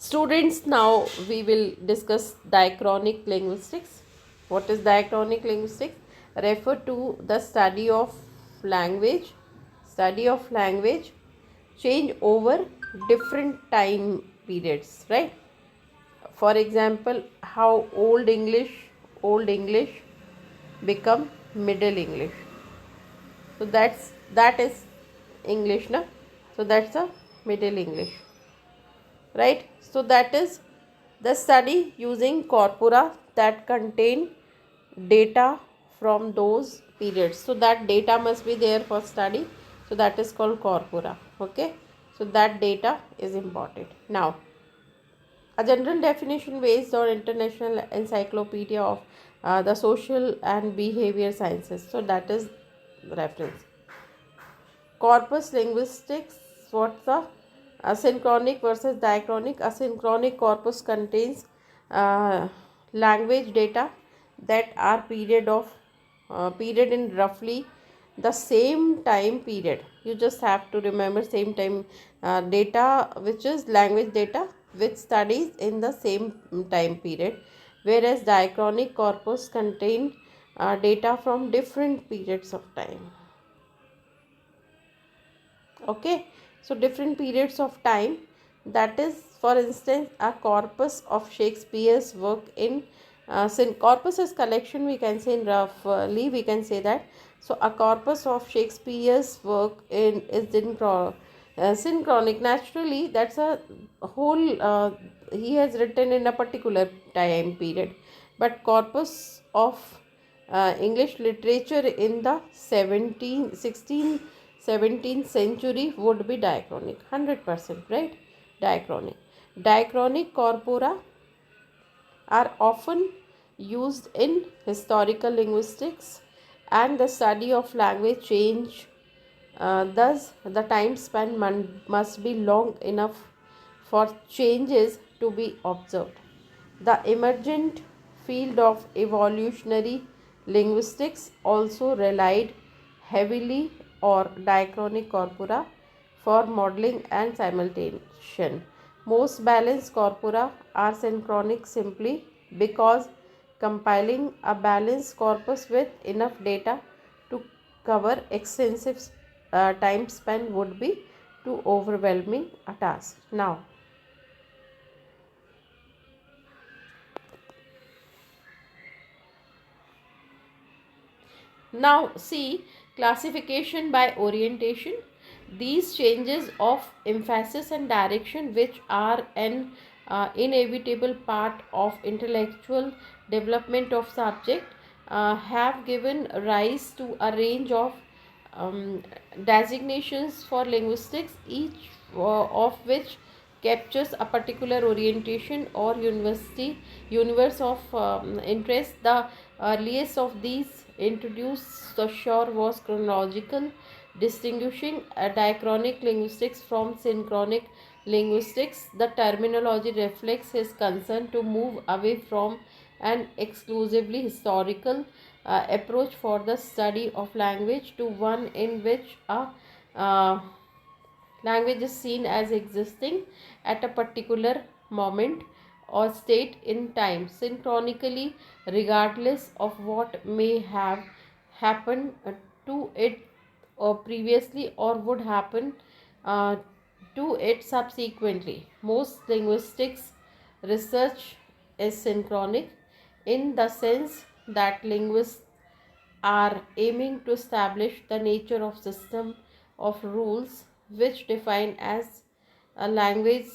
Students, now we will discuss diachronic linguistics. What is diachronic linguistics? Refer to the study of language change over different time periods, right? For example, how old English become Middle English. So that is English, na? So that's a Middle English, right? So that is the study using corpora that contain data from those periods. So that data must be there for study. So that is called corpora. Okay. So that data is important. Now, a general definition based on International Encyclopedia of the Social and Behavior Sciences. So that is reference. Corpus linguistics. What's the asynchronic versus diachronic? Asynchronic corpus contains language data that are period in roughly the same time period. You just have to remember same time data, which is language data which studies in the same time period, whereas diachronic corpus contain data from different periods of time. Okay, so different periods of time, that is, for instance, a corpus of Shakespeare's work in corpus is collection, we can say in roughly we can say that. So a corpus of Shakespeare's work in is in synchronic. Naturally, that's a whole he has written in a particular time period, but corpus of English literature in the 17th century would be diachronic, 100%, right? Diachronic. Diachronic corpora are often used in historical linguistics and the study of language change. Thus, the time span must be long enough for changes to be observed. The emergent field of evolutionary linguistics also relied heavily on diachronic corpora for modeling and simultaneation. Most balanced corpora are synchronic simply because compiling a balanced corpus with enough data to cover extensive time span would be too overwhelming a task. Now see classification by orientation. These changes of emphasis and direction, which are an inevitable part of intellectual development of subject, have given rise to a range of designations for linguistics, each of which captures a particular orientation or universe of interest. The earliest of these introduced Saussure was chronological, distinguishing diachronic linguistics from synchronic linguistics. The terminology reflects his concern to move away from an exclusively historical approach for the study of language to one in which a uh, language is seen as existing at a particular moment or state in time, synchronically, regardless of what may have happened to it previously or would happen uh, to it subsequently. Most linguistics research is synchronic in the sense that linguists are aiming to establish the nature of system of rules which define as a language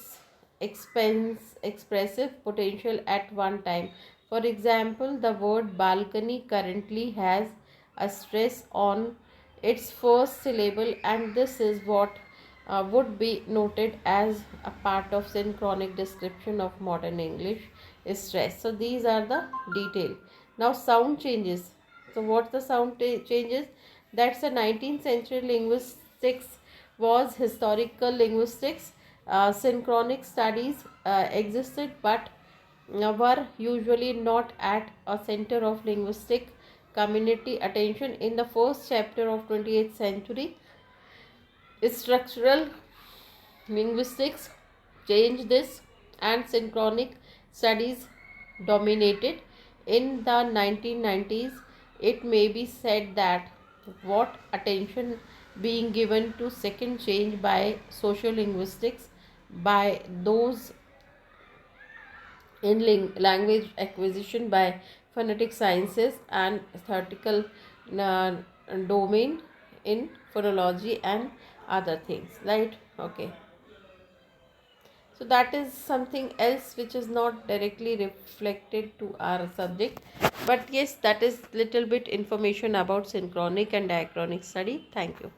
expressive potential at one time. For example, the word balcony currently has a stress on its first syllable, and this is what would be noted as a part of synchronic description of modern English is stress. So these are the detail. Now sound changes. So what's the sound changes? That's the 19th century linguistics was historical linguistics. Synchronic studies existed but were usually not at a center of linguistic community attention. In the first chapter of 28th century, structural linguistics changed this and synchronic studies dominated. In the 1990s, it may be said that what attention being given to second change by sociolinguistics, by those in language acquisition by phonetic sciences and theoretical uh, domain in phonology and other things, right? Okay, so that is something else which is not directly reflected to our subject, but yes, that is little bit information about synchronic and diachronic study. Thank you.